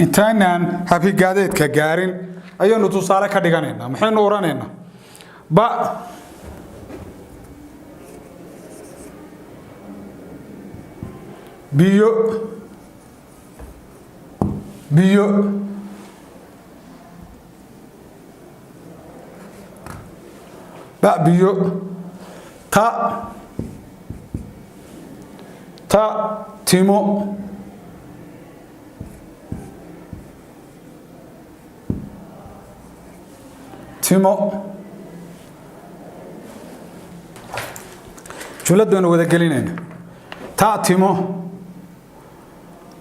intaanaan habigadeedka gaarin ayaynu tusaale ka dhiganayna maxaynu oranayna ba biyo ba biyo ta timo jumladana wada gelinayna ta timo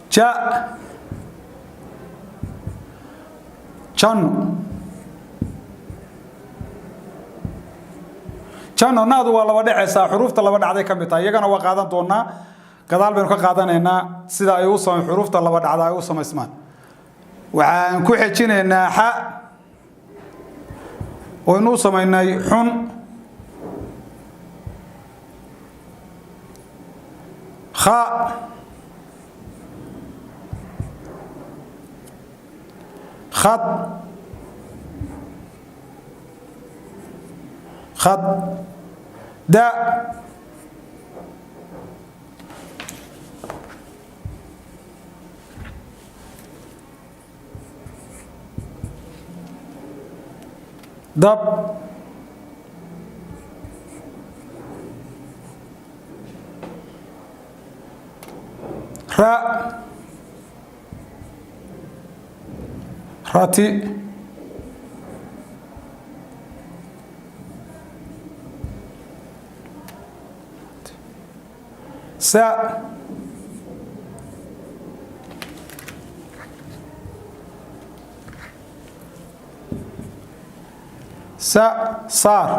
ja jano naadu waa laba dhacaysa xuruufta laba dhacday ka mid tahay iyagana waa qaadan doonaa gadaal baynu ka qaadanaynaa sida ay u sameeyaan xuruufta laba dhacda ay u sameysmaan waxaan ku xijinaynaa xa oo inuu sameeynay xun kha خد دا دب را راتي سا صار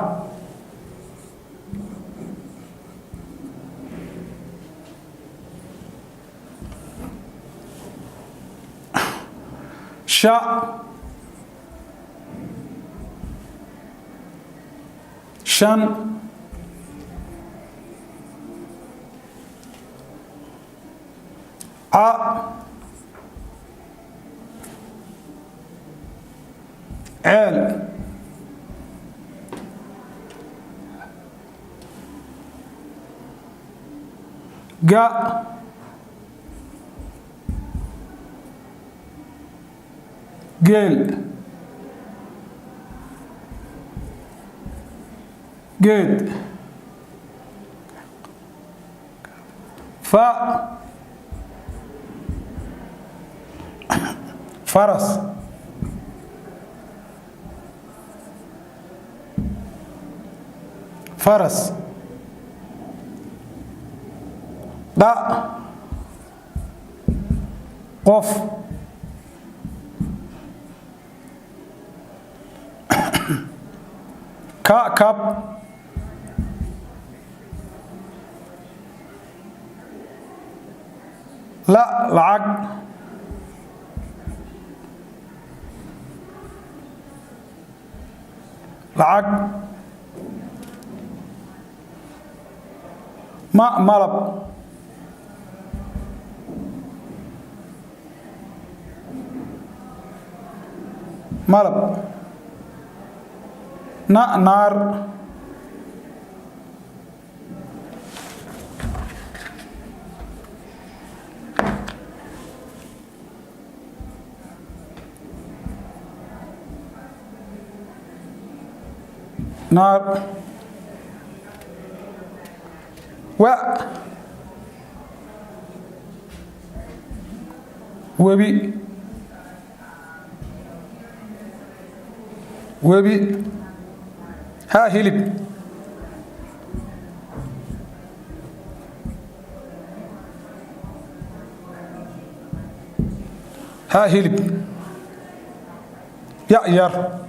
شا شن عال جاء جيل جيد فرس فرس دا قف كاب لا لعق ما ملب نار وبي ها هلب يا يار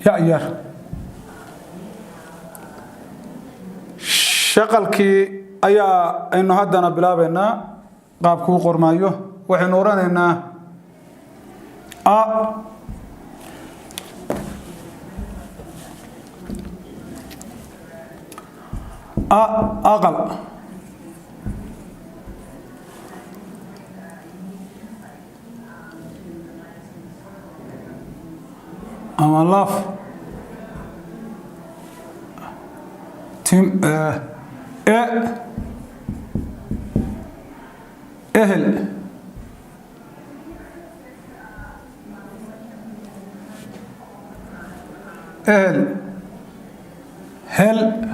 يا يار shaqalkii ayaa aynu haddana bilaabaynaa qaabkuu qormaayo waxaynu oranaynaa a أقل أما لف تم أهل أهل هل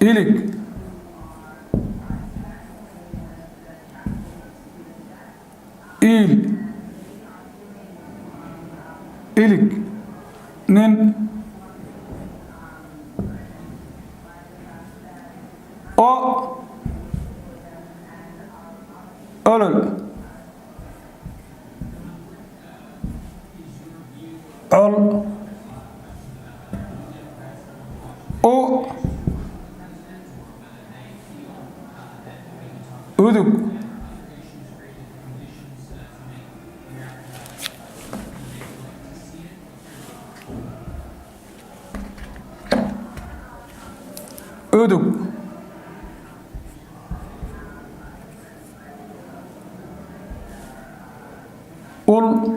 إلك إلك نن أو أولل أول أو أدق أدق أول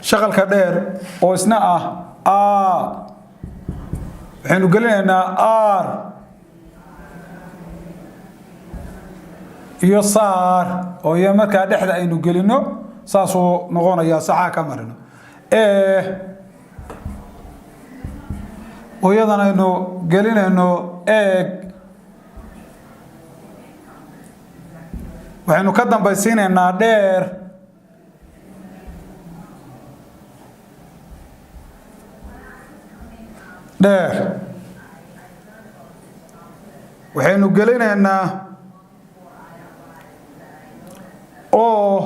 شغل كدير أو إسناء waxaynu gelinaynaa ar iyo saar oo iyo marka dhexda aynu gelino saasoo noqonaya saxa ka marino oo iyadana aynu gelinayno eeg waxaynu ka dambaysiinaynaa dheer dheer waxaynu gelinaynaa oo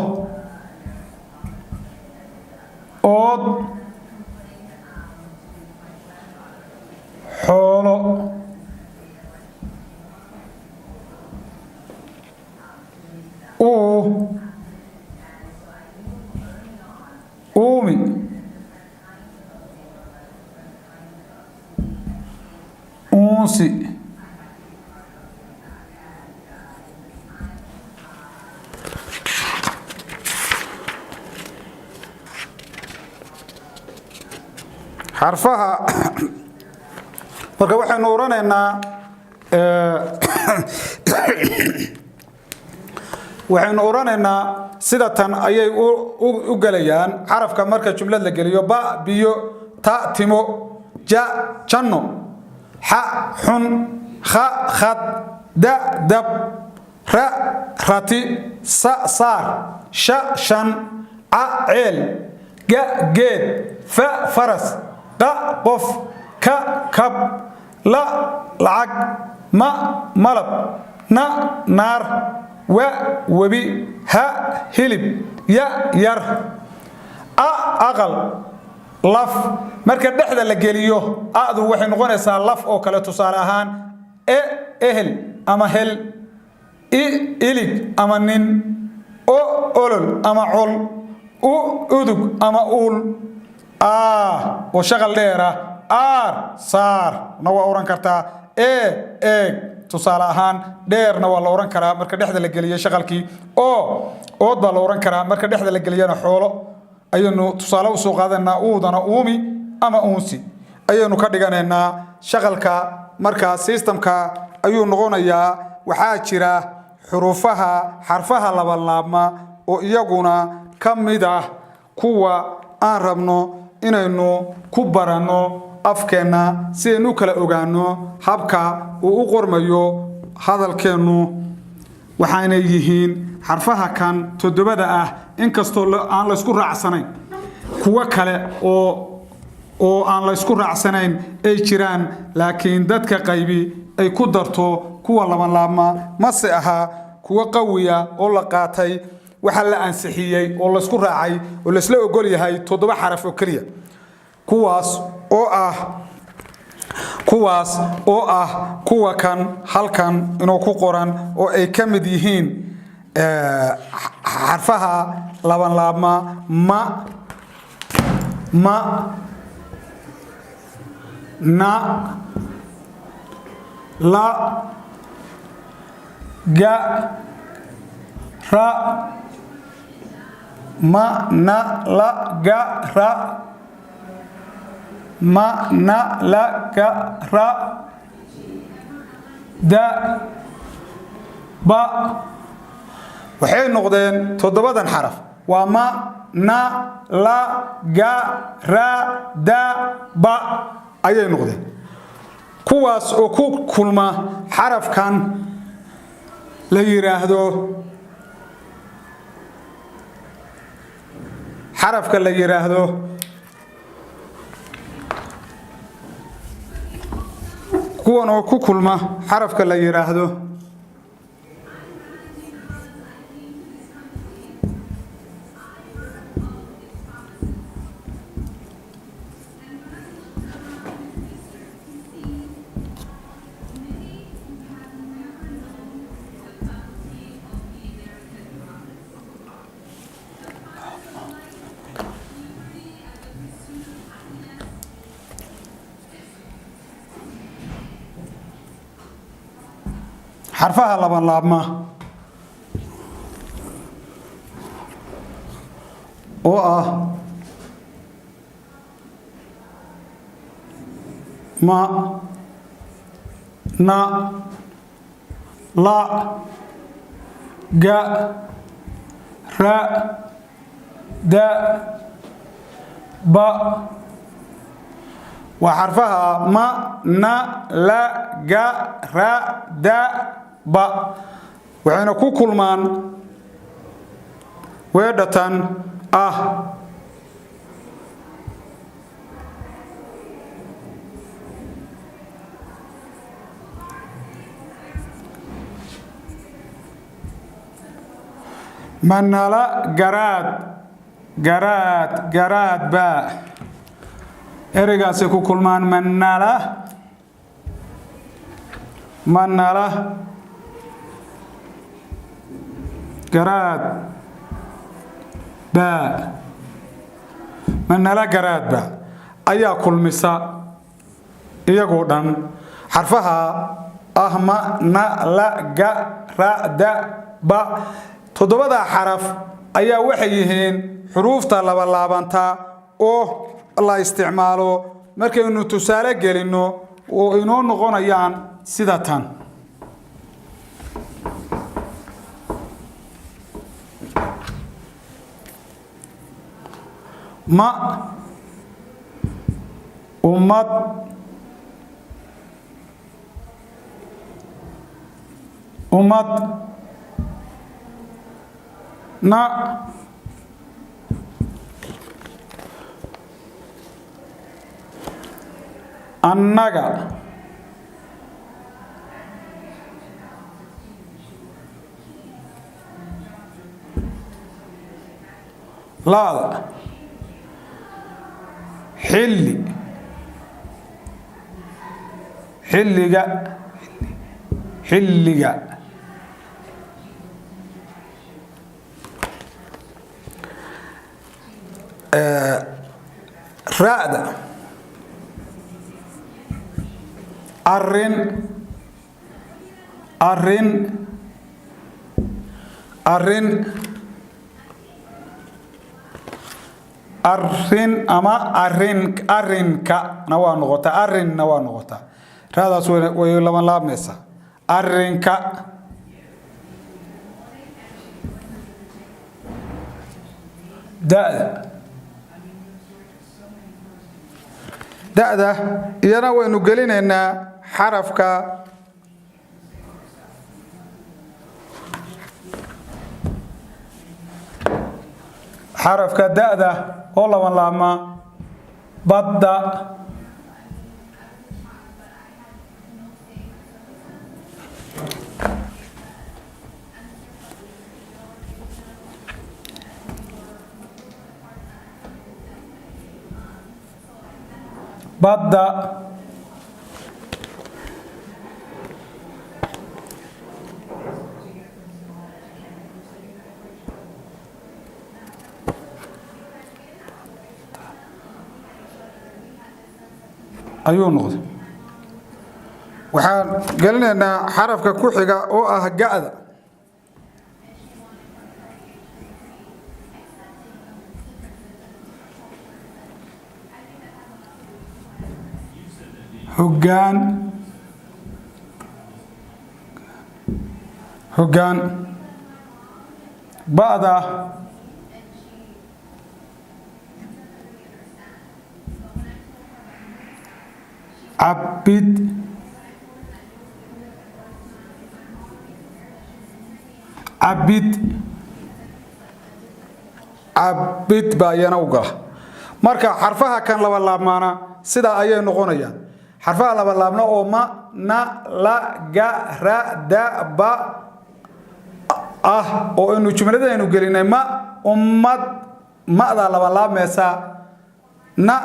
ood xoolo uumi unsi حرفها marka waxaynu oranaynaa waxaynu oranaynaa sida tan ayay u galayaan xarafka marka jumlad la geliyo ba biyo ta timo ja janno ha xun kha khad da dab ra rati sa sar sha shan a el ga geed fa faras qa qof ka kab la lacag ma malab na naar wa wabi ha hilib ya yar a aqal laf marka dhexda la geliyo aadu waxay noqonaysaa laf oo kale tusaale ahaan ehel ama hel ilig ama nin olol ama col udug ama uul oo shaqal dheera ar saar na waa oran kartaa eeg tusaale ahaan dheerna waa la oran karaa marka dhexda la geliyo shaqalkii ood baa la oran karaa marka dhexda la geliyana xoolo ayaynu tusaale u soo qaadanaa uudana uumi ama uunsi ayaynu ka dhiganaynaa shaqalka marka systemka ayuu noqonayaa waxaa jira xuruufaha xarfaha laba laabma oo iyaguna ka mid ah kuwa aan rabno inaynu ku barano afkeena si aynu kala ogaano habka uu u qormayo hadalkeenu waxaana yihiin xarfaha kan todobada ah inkastoo aan la isku raacsanayn kuwa kale oo aan la isku raacsanayn ay jiraan laakiin dadka qaybi ay ku darto kuwa laba laabma mase aha kuwa qawiya oo la qaatay waxa la ansixiyay oo la isku raacay oo la isla ogol yahay 7 xaraf oo kaliya kuwaas oo ah kuwaas oo ah kuwa kan halkan inuu ku qoran oo ay ka mid yihiin xarfaha laban laabma ma na la ga ra ma na la ga ra ma na la ga ra da ba waxay noqdeen toddobadan xaraf waa ma na la ga ra da ba ayay noqdeen kuwaas oo ku kulma xarafkan la yiraahdo xarafka la yiraahdo kuwan oo ku kulma xarafka la yiraahdo حرفها لبن لابما او ما نا لا جا را دا با وحرفها ما نا لا جا را دا با وحين كل من ويدتان من لا جراد با ereygaas ku kulmaan manala garaad ba manala garaad ba ayaa kulmisa iyagoo dhan xarfaha ahma na la ga ra da ba toddobada xaraf ayaa waxay yihiin xuruufta laba laabanta oo la isticmaalo markaynu tusaale gelino oo inoo noqonayaan sida tan ma ummad na annaga laada xilliga raada arrin ama arrinka na waa noqotaa arrinna waa noqotaa raadaas way laba laabmaysaa arrinka da'da iyana waynu gelinaynaa xarafka da'da oo laban laabma badda ayuu noqday waxaan gelinaynaa xarafka ku xiga oo ah ga'da hoggaan ba'da cabid baa iyana u gala marka xarfaha kan laba laabmaana sida ayay noqonayaan xarfaha laba laabna oo ma na la ga ra da ba ah oo inu jumladaynu gelinay ma ummad ma'da laba laabmaysa na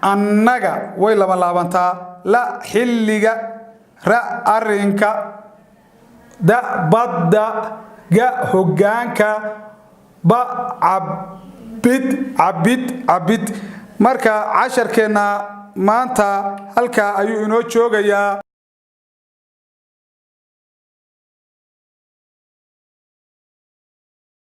annaga way laba laabantaa la xilliga ra arrinka da badda ga hoggaanka ba cabid marka casharkeena maanta halka ayuu inoo joogayaa